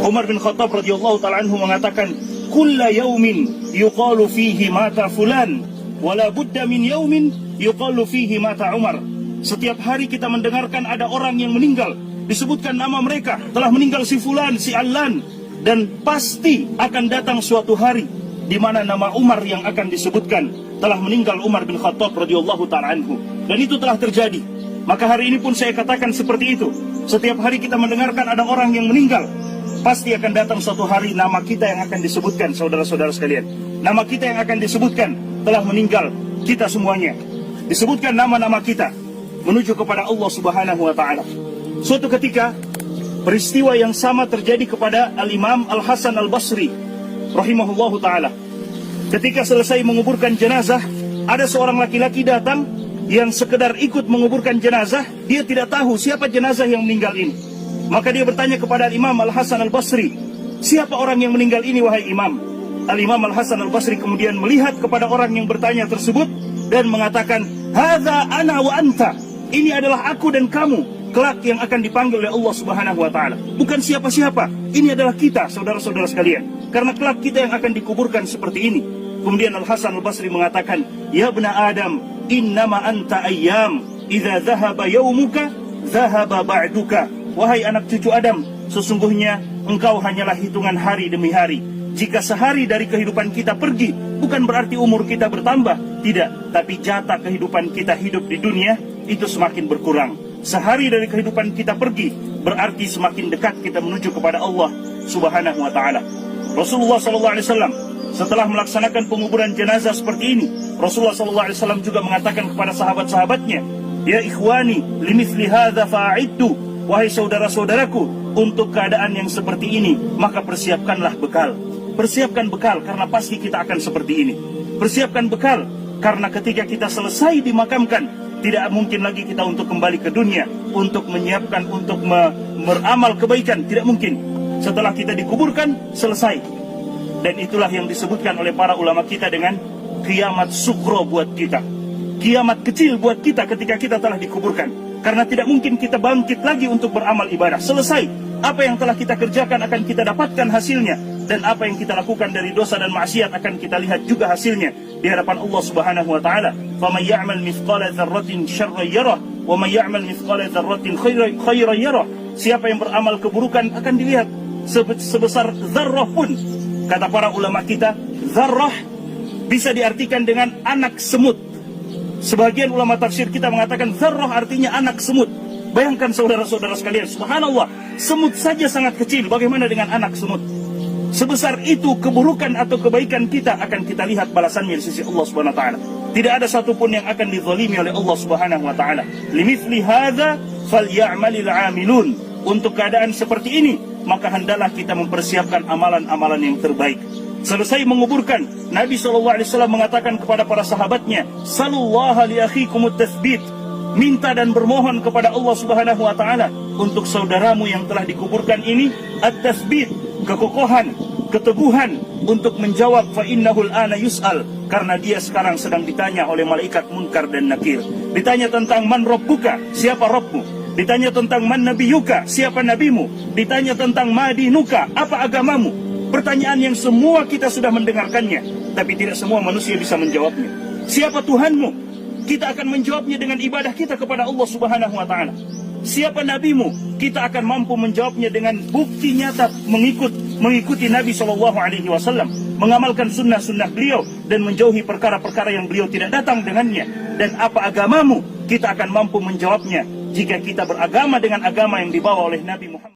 Umar bin Khattab radhiyallahu ta'ala anhu mengatakan, "Kulla yaumin yuqalu fihi mata fulan, wala budda min yaumin yuqalu fihi mata Umar." Setiap hari kita mendengarkan ada orang yang meninggal, disebutkan nama mereka, telah meninggal si fulan, si allan, dan pasti akan datang suatu hari di mana nama Umar yang akan disebutkan, telah meninggal Umar bin Khattab radhiyallahu ta'ala anhu. Dan itu telah terjadi. Maka hari ini pun saya katakan seperti itu. Setiap hari kita mendengarkan ada orang yang meninggal, pasti akan datang suatu hari nama kita yang akan disebutkan, saudara-saudara sekalian. Nama kita yang akan disebutkan, telah meninggal kita semuanya. Disebutkan nama-nama kita menuju kepada Allah Subhanahu wa ta'ala. Suatu ketika peristiwa yang sama terjadi kepada Al-Imam Al-Hasan Al-Basri rahimahullahu ta'ala. Ketika selesai menguburkan jenazah, ada seorang laki-laki datang yang sekedar ikut menguburkan jenazah. Dia tidak tahu siapa jenazah yang meninggal ini. Maka dia bertanya kepada Imam Al-Hasan Al-Basri, "Siapa orang yang meninggal ini, wahai Imam?" Al-Imam Al-Hasan Al-Basri kemudian melihat kepada orang yang bertanya tersebut dan mengatakan, "Hadza ana wa anta." Ini adalah aku dan kamu kelak yang akan dipanggil oleh Allah Subhanahu wa ta'ala. Bukan siapa-siapa, ini adalah kita, saudara-saudara sekalian. Karena kelak kita yang akan dikuburkan seperti ini. Kemudian Al-Hasan Al-Basri mengatakan, "Ya bna Adam, innama anta ayyam, idza dhahaba yaumuka dhahaba ba'duka." Wahai anak cucu Adam, sesungguhnya engkau hanyalah hitungan hari demi hari. Jika sehari dari kehidupan kita pergi, bukan berarti umur kita bertambah, tidak. Tapi jatah kehidupan kita hidup di dunia itu semakin berkurang. Sehari dari kehidupan kita pergi, berarti semakin dekat kita menuju kepada Allah Subhanahu wa ta'ala. Rasulullah SAW setelah melaksanakan penguburan jenazah seperti ini, Rasulullah SAW juga mengatakan kepada sahabat-sahabatnya, "Ya ikhwani, limithli hadza fa'iddu." Wahai saudara-saudaraku, untuk keadaan yang seperti ini, maka persiapkanlah bekal. Persiapkan bekal, karena pasti kita akan seperti ini. Persiapkan bekal, karena ketika kita selesai dimakamkan, tidak mungkin lagi kita untuk kembali ke dunia, untuk menyiapkan, untuk beramal kebaikan. Tidak mungkin. Setelah kita dikuburkan, selesai. Dan itulah yang disebutkan oleh para ulama kita dengan kiamat sukro buat kita. Kiamat kecil buat kita ketika kita telah dikuburkan. Karena tidak mungkin kita bangkit lagi untuk beramal ibadah. Selesai. Apa yang telah kita kerjakan akan kita dapatkan hasilnya. Dan apa yang kita lakukan dari dosa dan maksiat akan kita lihat juga hasilnya di hadapan Allah Subhanahu wa ta'ala. فَمَنْ يَعْمَلْ مِثْقَالَ ذَرَّةٍ شَرًّا يَرَهُ وَمَنْ يَعْمَلْ مِثْقَالَ ذَرَّةٍ خَيْرًا يَرَهُ. Siapa yang beramal keburukan akan dilihat sebesar zarrah pun. Kata para ulama kita, zarrah bisa diartikan dengan anak semut. Sebagian ulama tafsir kita mengatakan zarrah artinya anak semut. Bayangkan saudara-saudara sekalian, subhanallah, semut saja sangat kecil, bagaimana dengan anak semut? Sebesar itu keburukan atau kebaikan kita akan kita lihat balasannya di sisi Allah Subhanahu wa ta'ala. Tidak ada satupun yang akan dizalimi oleh Allah Subhanahu wa ta'ala. Limithli hadza falyamalil 'amilun. Untuk keadaan seperti ini, maka hendaklah kita mempersiapkan amalan-amalan yang terbaik. Selesai menguburkan, Nabi SAW mengatakan kepada para sahabatnya, "Salullaha li akhikumut tathbit." Minta dan bermohon kepada Allah Subhanahu wa ta'ala untuk saudaramu yang telah dikuburkan ini at-tathbit, kekokohan, keteguhan untuk menjawab, fa innahul ana yus'al, karena dia sekarang sedang ditanya oleh malaikat Munkar dan Nakir. Ditanya tentang man rabbuka, siapa Rabbmu? Ditanya tentang man nabiyuka, siapa nabimu? Ditanya tentang ma dinuka, apa agamamu? Pertanyaan yang semua kita sudah mendengarkannya, tapi tidak semua manusia bisa menjawabnya. Siapa Tuhanmu? Kita akan menjawabnya dengan ibadah kita kepada Allah Subhanahu wa ta'ala. Siapa nabimu? Kita akan mampu menjawabnya dengan bukti nyata mengikuti Nabi SAW, mengamalkan sunnah-sunnah beliau dan menjauhi perkara-perkara yang beliau tidak datang dengannya. Dan apa agamamu? Kita akan mampu menjawabnya jika kita beragama dengan agama yang dibawa oleh Nabi Muhammad.